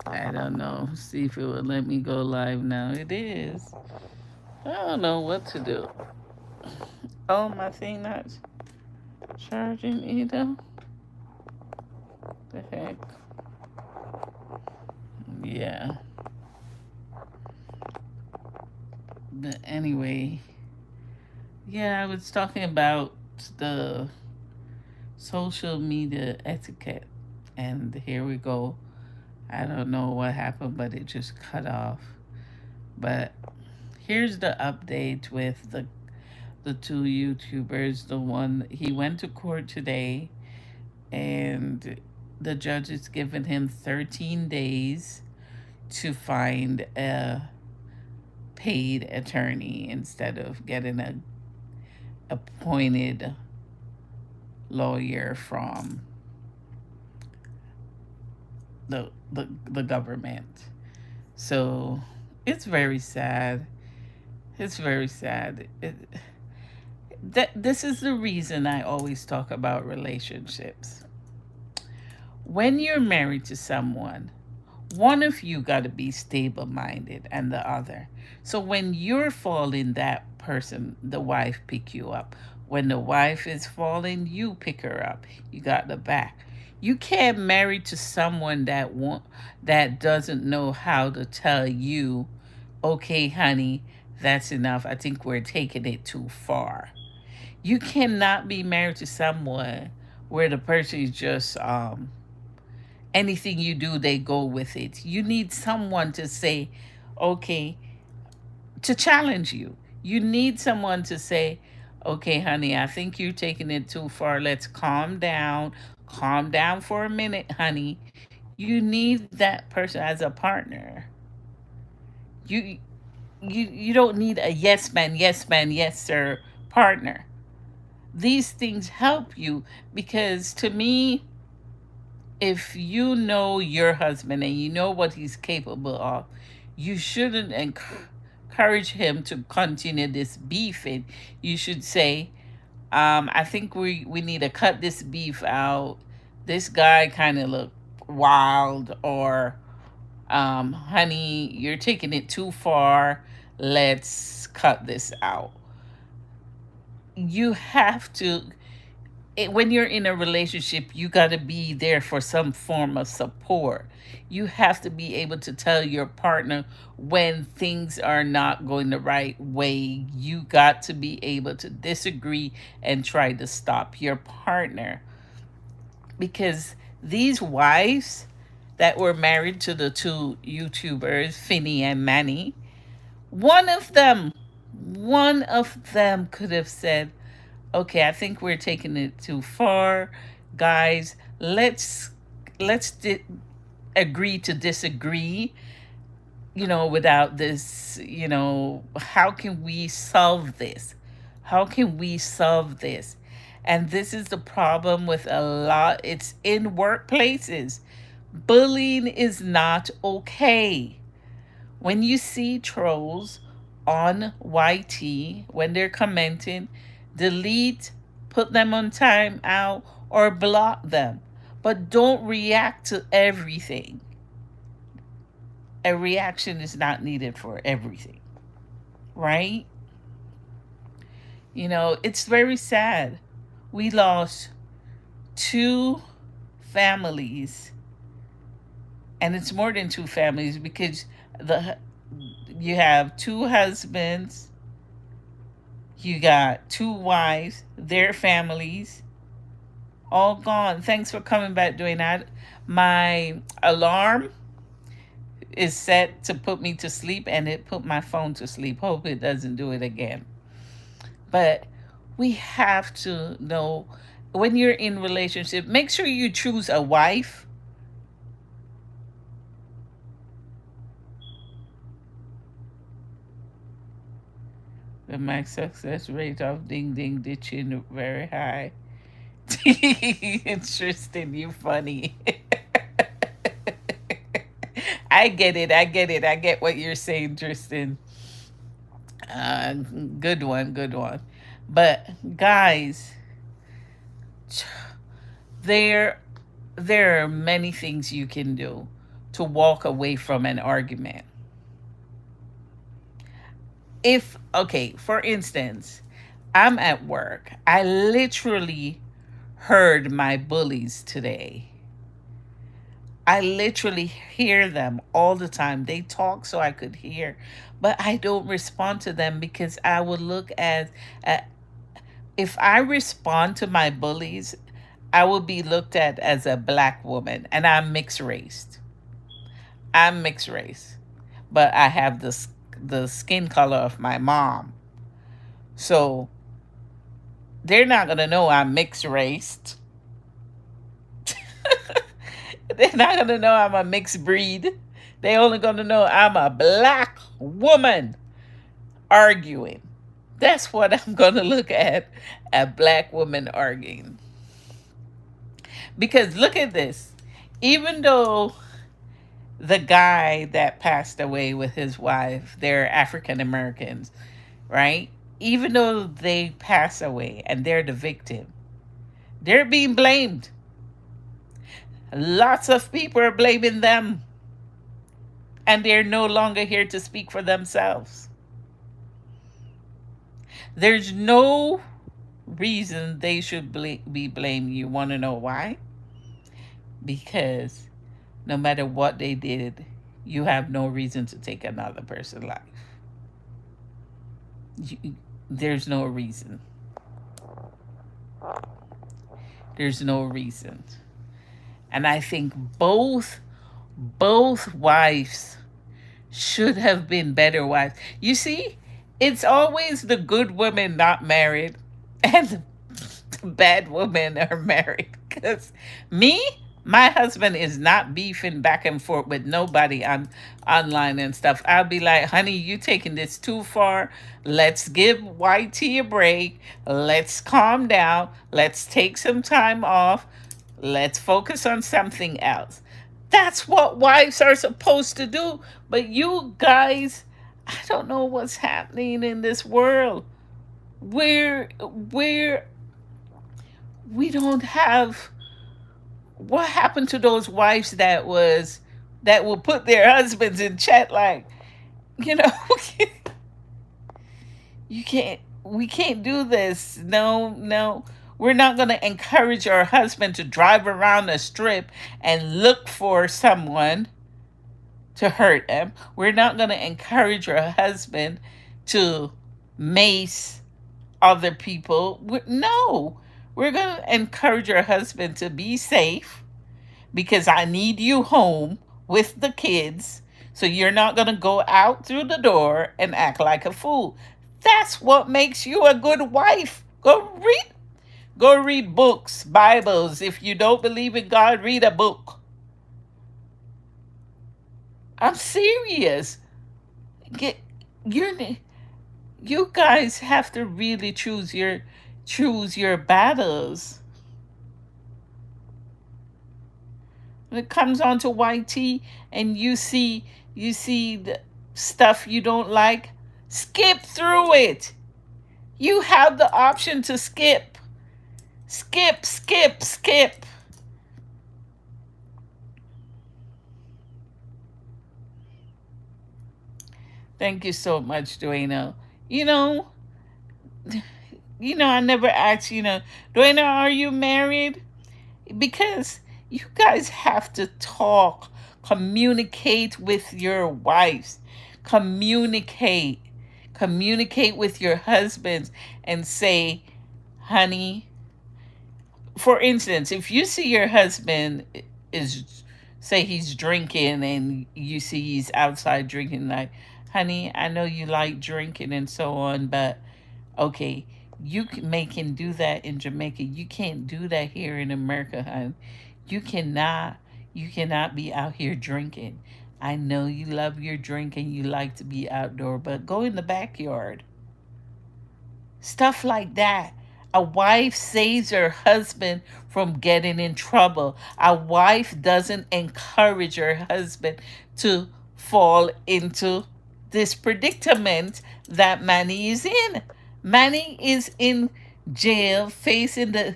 I don't know. See if it will let me go live now. It is. I don't know what to do. Oh, my thing not charging either. The heck? Yeah. But anyway, yeah, I was talking about the social media etiquette. And here we go. I don't know what happened, but it just cut off. But here's the update with the two YouTubers. The one he went to court today, and the judge is giving him 13 days to find a paid attorney instead of getting a appointed lawyer from the government. So it's very sad. It's very sad. This is the reason I always talk about relationships. When you're married to someone, one of you got to be stable minded and the other. So when you're falling, that person, the wife, pick you up. When the wife is falling, you pick her up. You got the back. You can't marry to someone that doesn't know how to tell you, okay, honey, that's enough. I think we're taking it too far. You cannot be married to someone where the person is just anything you do, they go with it. You need someone to say, okay, to challenge you. You need someone to say, okay, honey, I think you're taking it too far. Let's calm down. Calm down for a minute, honey. You need that person as a partner. You you don't need a yes man, yes sir partner. These things help you because to me, if you know your husband and you know what he's capable of, you shouldn't encourage him to continue this beefing. You should say, I think we need to cut this beef out. This guy kind of look wild, or honey, you're taking it too far. Let's cut this out. You have to when you're in a relationship, you got to be there for some form of support. You have to be able to tell your partner when things are not going the right way. You got to be able to disagree and try to stop your partner. Because these wives that were married to the two YouTubers, Finny and Manny, one of them, one of them could have said, okay, I think we're taking it too far, guys. Let's agree to disagree. Without this, how can we solve this? How can we solve this? And this is the problem with a lot. It's in workplaces. Bullying is not okay. When you see trolls on YT, when they're commenting, delete, put them on timeout, or block them. But don't react to everything. A reaction is not needed for everything, right? It's very sad. We lost two families, and it's more than two families because the you have two husbands, you got two wives, their families, all gone. Thanks for coming back doing that. My alarm is set to put me to sleep, and it put my phone to sleep. Hope it doesn't do it again. But we have to know when you're in relationship, make sure you choose a wife. The max success rate of ding ding ditching very high. Interesting, you funny. I get it. I get it. I get what you're saying, Tristan. Good one. Good one. But guys, there there are many things you can do. to walk away from an argument. If, okay, for instance, I'm at work, I literally heard my bullies today. I literally hear them all the time. They talk so I could hear, but I don't respond to them because I would look at if I respond to my bullies, I will be looked at as a black woman, and I'm mixed race. I'm mixed race, but I have the skin color of my mom. So they're not gonna know I'm mixed raced. They're not gonna know I'm a mixed breed. They only gonna know I'm a black woman arguing. That's what I'm gonna look at, a black woman arguing. Because look at this. Even though the guy that passed away with his wife, they're African Americans, right? Even though they pass away and they're the victim, they're being blamed. Lots of people are blaming them, and they're no longer here to speak for themselves. There's no reason they should be blamed. You want to know why? Because no matter what they did, you have no reason to take another person's life. There's no reason. There's no reason. And I think both wives should have been better wives. You see, it's always the good women not married and the bad women are married. Because me, my husband is not beefing back and forth with nobody on online and stuff. I'll be like, honey, you taking this too far. Let's give YT a break. Let's calm down. Let's take some time off. Let's focus on something else. That's what wives are supposed to do. But you guys, I don't know what's happening in this world. Where we don't have, what happened to those wives that will put their husbands in chat like, you know, you can't, we can't do this. No, no. We're not going to encourage our husband to drive around the strip and look for someone to hurt them. We're not going to encourage our husband to mace other people. No, we're going to encourage our husband to be safe because I need you home with the kids. So you're not going to go out through the door and act like a fool. That's what makes you a good wife. Go read books, Bibles. If you don't believe in God, read a book. I'm serious. Get you're you guys have to really choose your battles. When it comes on to YT and you see the stuff you don't like, skip through it. You have the option to skip. Skip, skip, skip. Thank you so much, Dueno. You know, I never asked, Dueno, are you married? Because you guys have to talk, communicate with your wives, communicate, communicate with your husbands and say, honey, for instance, if you see your husband is, say he's drinking and you see he's outside drinking, like, honey, I know you like drinking and so on, but okay, can do that in Jamaica. You can't do that here in America, honey. You cannot, you cannot be out here drinking. I know you love your drink and you like to be outdoor, but go in the backyard. Stuff like that. A wife saves her husband from getting in trouble. A wife doesn't encourage her husband to fall into this predicament that Manny is in. Manny is in jail facing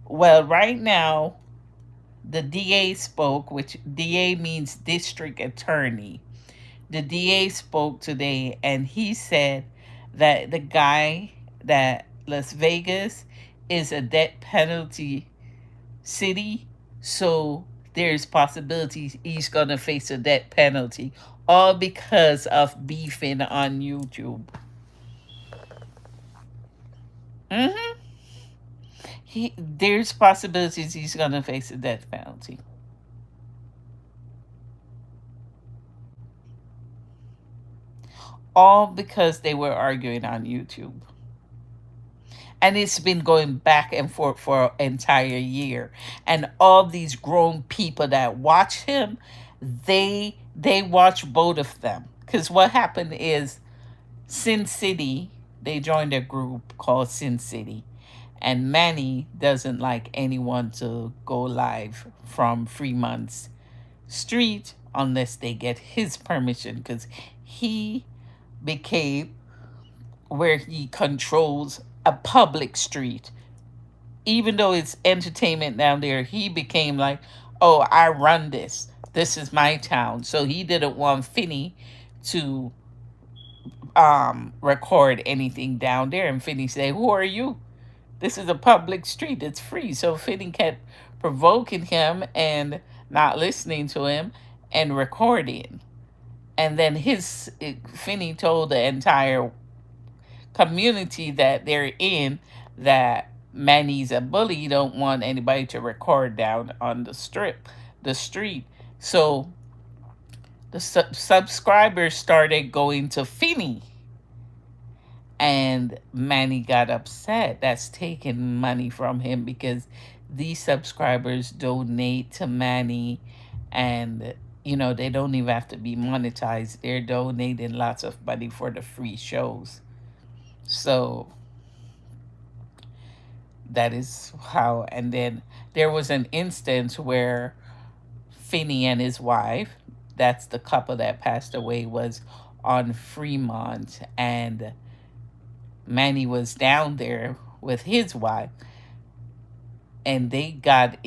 well, right now, The DA spoke, which DA means district attorney. The DA spoke today and he said that the guy, that Las Vegas is a death penalty city, so there's possibilities he's gonna face a death penalty, all because of beefing on YouTube. hmm there's possibilities he's gonna face a death penalty, all because they were arguing on YouTube. And it's been going back and forth for an entire year. And all these grown people that watch him, they watch both of them. Because what happened is Sin City, they joined a group called Sin City. And Manny doesn't like anyone to go live from Fremont's street unless they get his permission, because he became where he controls a public street. Even though it's entertainment down there, he became like, oh, I run this. This is my town. So he didn't want Finney to record anything down there. And Finney said, who are you? This is a public street. It's free. So Finney kept provoking him and not listening to him and recording. And then Finney told the entire community that they're in that Manny's a bully. You don't want anybody to record down on the street. So the subscribers started going to Finney, and Manny got upset. That's taking money from him because these subscribers donate to Manny, and they don't even have to be monetized. They're donating lots of money for the free shows. So that is how. And then there was an instance where Finney and his wife, that's the couple that passed away, was on Fremont, and Manny was down there with his wife, and they got